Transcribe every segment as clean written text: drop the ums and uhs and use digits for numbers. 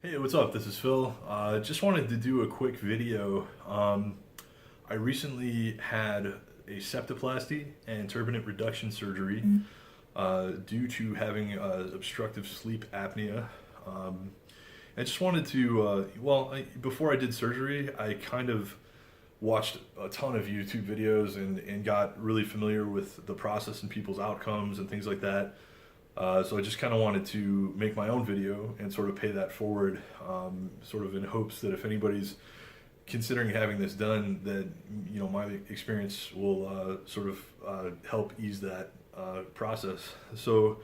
Hey, what's up? This is Phil. Just wanted to do a quick video. I recently had a septoplasty and turbinate reduction surgery due to having obstructive sleep apnea. Um, I just wanted to, before I did surgery, I kind of watched a ton of YouTube videos and got really familiar with the process and people's outcomes and things like that. So I just kind of wanted to make my own video and sort of pay that forward, sort of in hopes that if anybody's considering having this done, that my experience will help ease that process. So,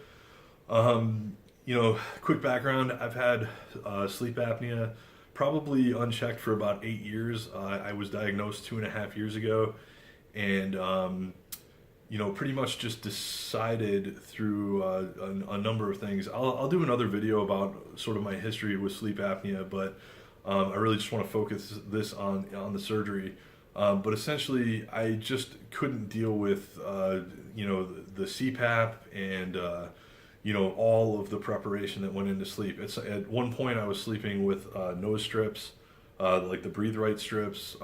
quick background: I've had sleep apnea probably unchecked for about 8 years. I was diagnosed 2.5 years ago, and pretty much just decided through a number of things. I'll do another video about sort of my history with sleep apnea, but I really just want to focus this on the surgery. But essentially, I just couldn't deal with the CPAP and all of the preparation that went into sleep. At one point I was sleeping with nose strips, like the Breathe Right strips,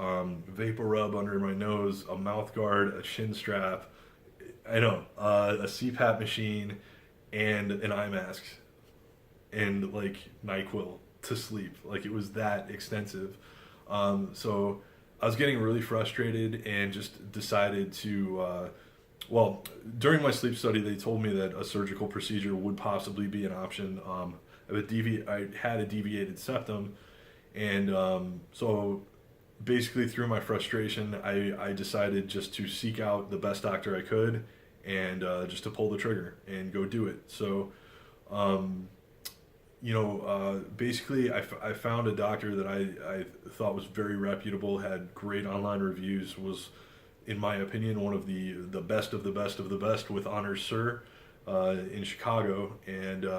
vapor rub under my nose, a mouth guard, a chin strap. I know, a CPAP machine, and an eye mask, and like NyQuil to sleep. Like it was that extensive. So I was getting really frustrated and just decided to. During my sleep study, they told me that a surgical procedure would possibly be an option. I had a deviated septum, and so basically through my frustration, I decided just to seek out the best doctor I could and just to pull the trigger and go do it. So, basically I found a doctor that I thought was very reputable, had great online reviews, was, in my opinion, one of the best of the best of the best with honors sir in Chicago. And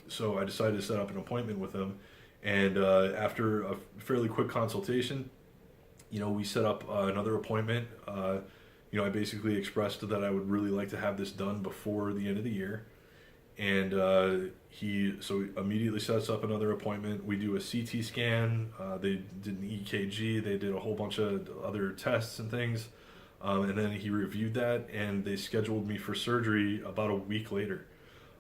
so I decided to set up an appointment with him. And after a fairly quick consultation, we set up another appointment. I basically expressed that I would really like to have this done before the end of the year. And he immediately sets up another appointment. We do a CT scan. They did an EKG. They did a whole bunch of other tests and things. And then he reviewed that, and they scheduled me for surgery about a week later.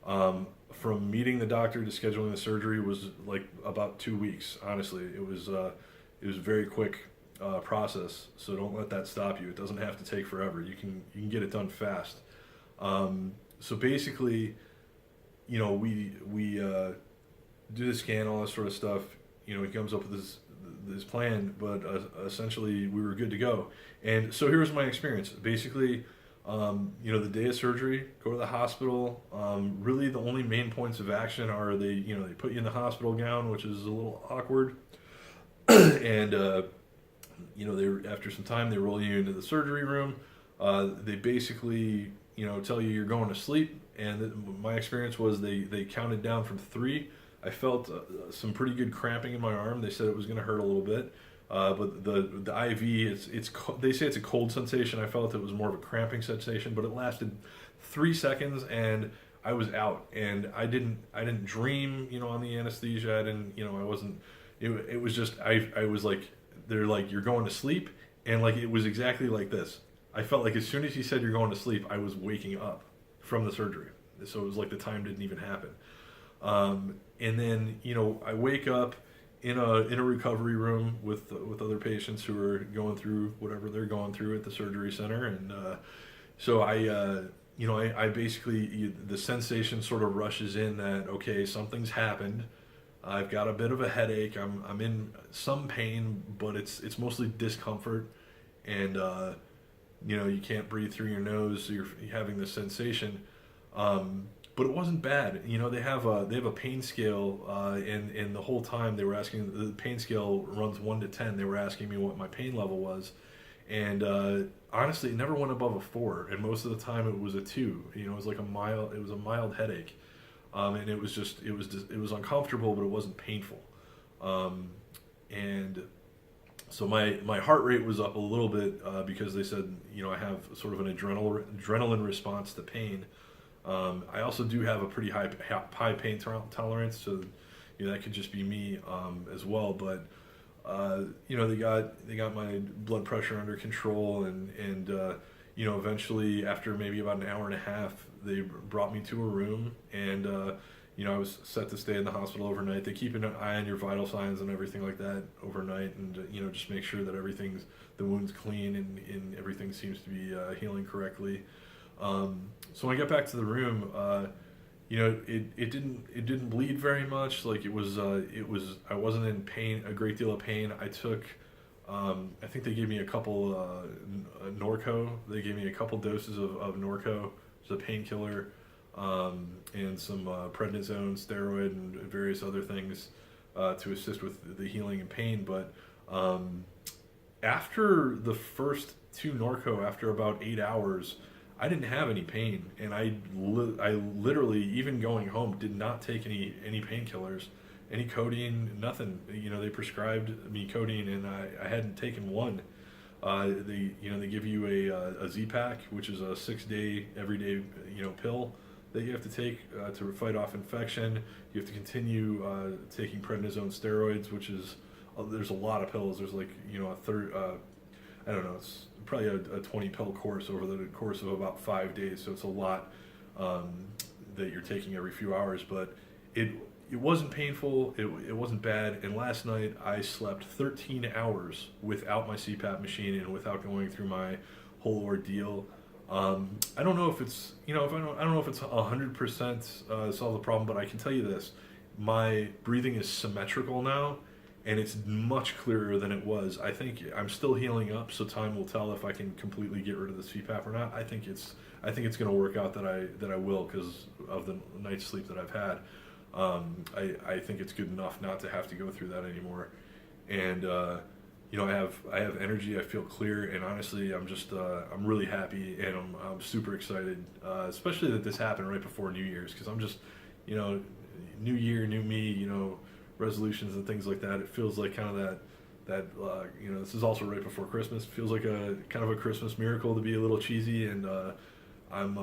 From meeting the doctor to scheduling the surgery was like about 2 weeks. Honestly, it was a very quick process. So don't let that stop you. It doesn't have to take forever. You can get it done fast. So basically, we do the scan, all that sort of stuff. He comes up with this plan, but essentially we were good to go. And so here's my experience. Basically, the day of surgery, go to the hospital. Really, the only main points of action are they put you in the hospital gown, which is a little awkward, and they, after some time, they roll you into the surgery room. They basically tell you you're going to sleep. And my experience was they counted down from 3. I felt some pretty good cramping in my arm. They said it was going to hurt a little bit, but the IV, they say it's a cold sensation. I felt it was more of a cramping sensation, but it lasted 3 seconds, and I was out. And I didn't dream, on the anesthesia. I wasn't. It was just I was like, they're like, you're going to sleep, and like it was exactly like this. I felt like as soon as he said you're going to sleep, I was waking up from the surgery. So it was like the time didn't even happen. And then I wake up in a recovery room with other patients who are going through whatever they're going through at the surgery center. And so I basically, the sensation sort of rushes in that, okay, something's happened. I've got a bit of a headache. I'm in some pain, but it's mostly discomfort, and you can't breathe through your nose. So you're having this sensation. But it wasn't bad. They have a pain scale, and the whole time they were asking, the pain scale runs 1 to 10. They were asking me what my pain level was, and honestly, it never went above a 4. And most of the time, it was a 2. It was like a mild headache, and it was uncomfortable, but it wasn't painful. And so my heart rate was up a little bit because they said I have sort of an adrenaline response to pain. I also do have a pretty high pain tolerance, so that could just be me as well. But they got my blood pressure under control, and eventually after maybe about an hour and a half, they brought me to a room, and I was set to stay in the hospital overnight. They keep an eye on your vital signs and everything like that overnight, and just make sure that the wound's clean, and everything seems to be healing correctly. So when I got back to the room, it didn't bleed very much. Like I wasn't in pain, a great deal of pain. I took, I think they gave me a couple Norco. They gave me a couple doses of Norco, which is a painkiller, and some prednisone, steroid, and various other things to assist with the healing and pain. But after the first two Norco, after about 8 hours, I didn't have any pain, and I literally, even going home, did not take any painkillers, any codeine, nothing. They prescribed me codeine, and I hadn't taken one. They give you a Z-Pack, which is a 6-day everyday pill that you have to take to fight off infection. You have to continue taking prednisone steroids, which is there's a lot of pills. There's like a third. I don't know. It's probably a 20 pill course over the course of about 5 days. So it's a lot that you're taking every few hours. But it wasn't painful. It wasn't bad. And last night I slept 13 hours without my CPAP machine and without going through my whole ordeal. I don't know if it's I don't know if it's 100% solve the problem, but I can tell you this: my breathing is symmetrical now, and it's much clearer than it was. I think I'm still healing up, so time will tell if I can completely get rid of the CPAP or not. I think it's going to work out that I will, because of the night's sleep that I've had. I think it's good enough not to have to go through that anymore, and I have energy. I feel clear, and honestly, I'm really happy, and I'm super excited, especially that this happened right before New Year's, because I'm just new year, new me, resolutions and things like that. It feels like kind of that this is also right before Christmas. It feels like a kind of a Christmas miracle, to be a little cheesy, and I'm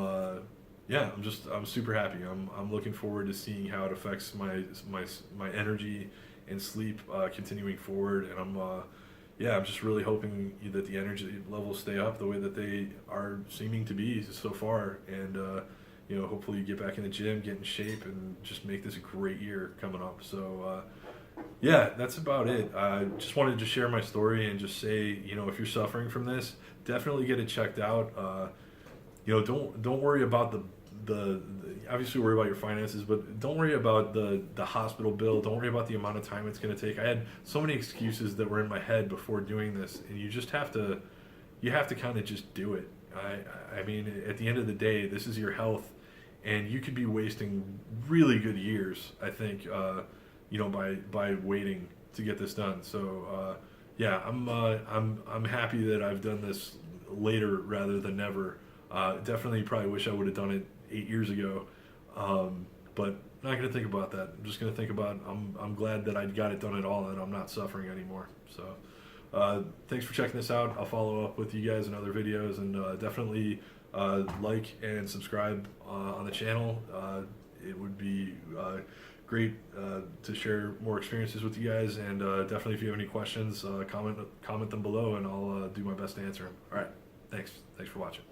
super happy. I'm looking forward to seeing how it affects my energy and sleep continuing forward, and I'm just really hoping that the energy levels stay up the way that they are seeming to be so far, and hopefully you get back in the gym, get in shape, and just make this a great year coming up. So that's about it. I just wanted to share my story and just say, if you're suffering from this, definitely get it checked out. Don't worry about the obviously worry about your finances, but don't worry about the hospital bill. Don't worry about the amount of time it's going to take. I had so many excuses that were in my head before doing this, and you have to kind of just do it. I mean, at the end of the day, this is your health, and you could be wasting really good years, I think, by waiting to get this done. So I'm happy that I've done this later rather than never. Definitely probably wish I would have done it 8 years ago, but not going to think about that. I'm just going to think about I'm glad that I got it done at all, and I'm not suffering anymore. So thanks for checking this out. I'll follow up with you guys in other videos, and definitely like and subscribe on the channel. It would be great to share more experiences with you guys, and definitely if you have any questions, comment them below, and I'll do my best to answer them. All right, thanks for watching.